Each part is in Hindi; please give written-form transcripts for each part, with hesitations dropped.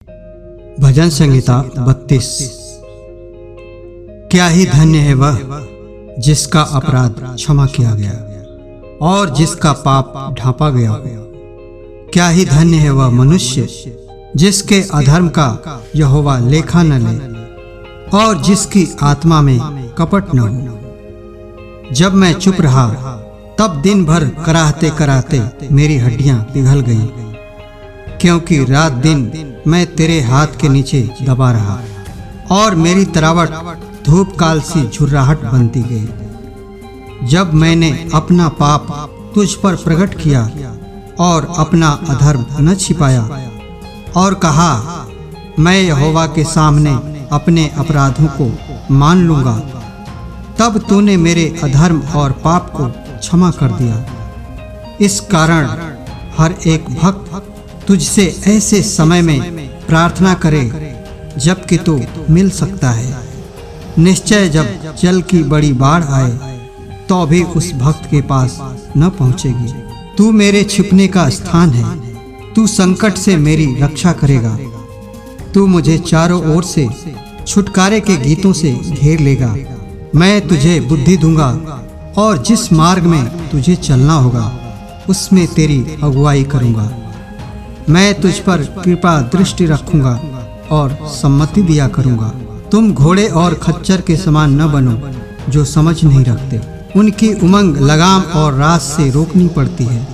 भजन संहिता 32। क्या ही धन्य है वह जिसका अपराध क्षमा किया गया और जिसका पाप ढांपा गया हो। क्या ही धन्य है वह मनुष्य जिसके अधर्म का यहोवा लेखा न ले और जिसकी आत्मा में कपट न हो। जब मैं चुप रहा तब दिन भर कराहते कराहते मेरी हड्डियां पिघल गईं, क्योंकि रात दिन मैं तेरे हाथ के नीचे दबा रहा और मेरी तरावट धूप काल सी झुर्राहट बनती गई। जब मैंने अपना पाप तुझ पर प्रकट किया और अपना अधर्म न छिपाया और कहा, मैं यहोवा के सामने अपने अपराधों को मान लूंगा, तब तूने मेरे अधर्म और पाप को क्षमा कर दिया। इस कारण हर एक भक्त तुझसे ऐसे समय में प्रार्थना करे जबकि तू मिल सकता है। निश्चय जब जल की बड़ी बाढ़ आए तो भी उस भक्त के पास न पहुंचेगी। तू मेरे छिपने का स्थान है, तू संकट से मेरी रक्षा करेगा। तू मुझे चारों ओर से छुटकारे के गीतों से घेर लेगा। मैं तुझे बुद्धि दूंगा और जिस मार्ग में तुझे चलना होगा उसमें तेरी अगुवाई करूंगा। मैं तुझ पर कृपा दृष्टि रखूंगा और सम्मति दिया करूंगा। तुम घोड़े और खच्चर के समान न बनो जो समझ नहीं रखते। उनकी उमंग लगाम और रास से रोकनी पड़ती है,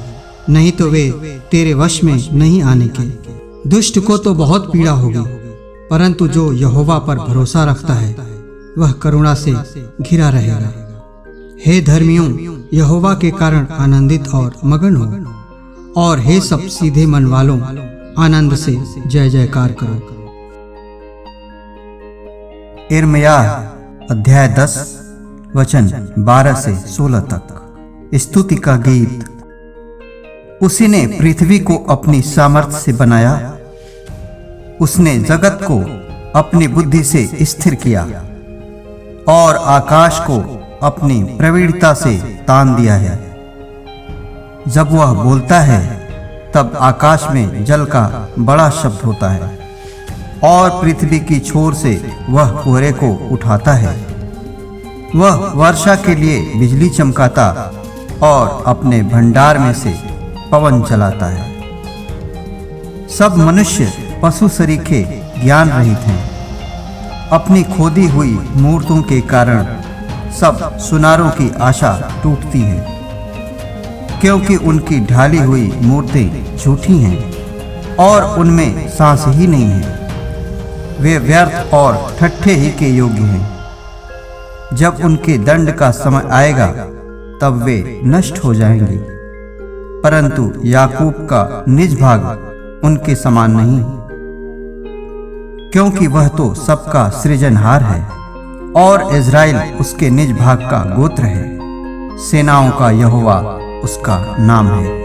नहीं तो वे तेरे वश में नहीं आने के। दुष्ट को तो बहुत पीड़ा होगी, परंतु जो यहोवा पर भरोसा रखता है वह करुणा से घिरा रहेगा। हे धर्मियों, यहोवा के कारण आनंदित और मगन हो, और हे सब सीधे मन वालों, आनंद से जय जयकार करो। यिर्मयाह अध्याय 10 वचन 12 से 16 तक। स्तुति का गीत। उसी ने पृथ्वी को अपनी सामर्थ्य से बनाया, उसने जगत को अपनी बुद्धि से स्थिर किया और आकाश को अपनी प्रवीणता से तान दिया है। जब वह बोलता है तब आकाश में जल का बड़ा शब्द होता है और पृथ्वी की छोर से वह कोहरे को उठाता है। वह वर्षा के लिए बिजली चमकाता और अपने भंडार में से पवन चलाता है। सब मनुष्य पशु सरीखे ज्ञान रहित हैं। अपनी खोदी हुई मूर्तों के कारण सब सुनारों की आशा टूटती है, क्योंकि उनकी ढाली हुई मूर्तें झूठी हैं और उनमें सांस ही नहीं है। वे व्यर्थ और ठट्ठे ही के योग्य हैं। जब उनके दंड का समय आएगा तब वे नष्ट हो जाएंगे, परंतु याकूब का निज भाग उनके समान नहीं, क्योंकि वह तो सबका सृजनहार है और इज़राइल उसके निज भाग का गोत्र है। सेनाओं का यहोवा उसका नाम है।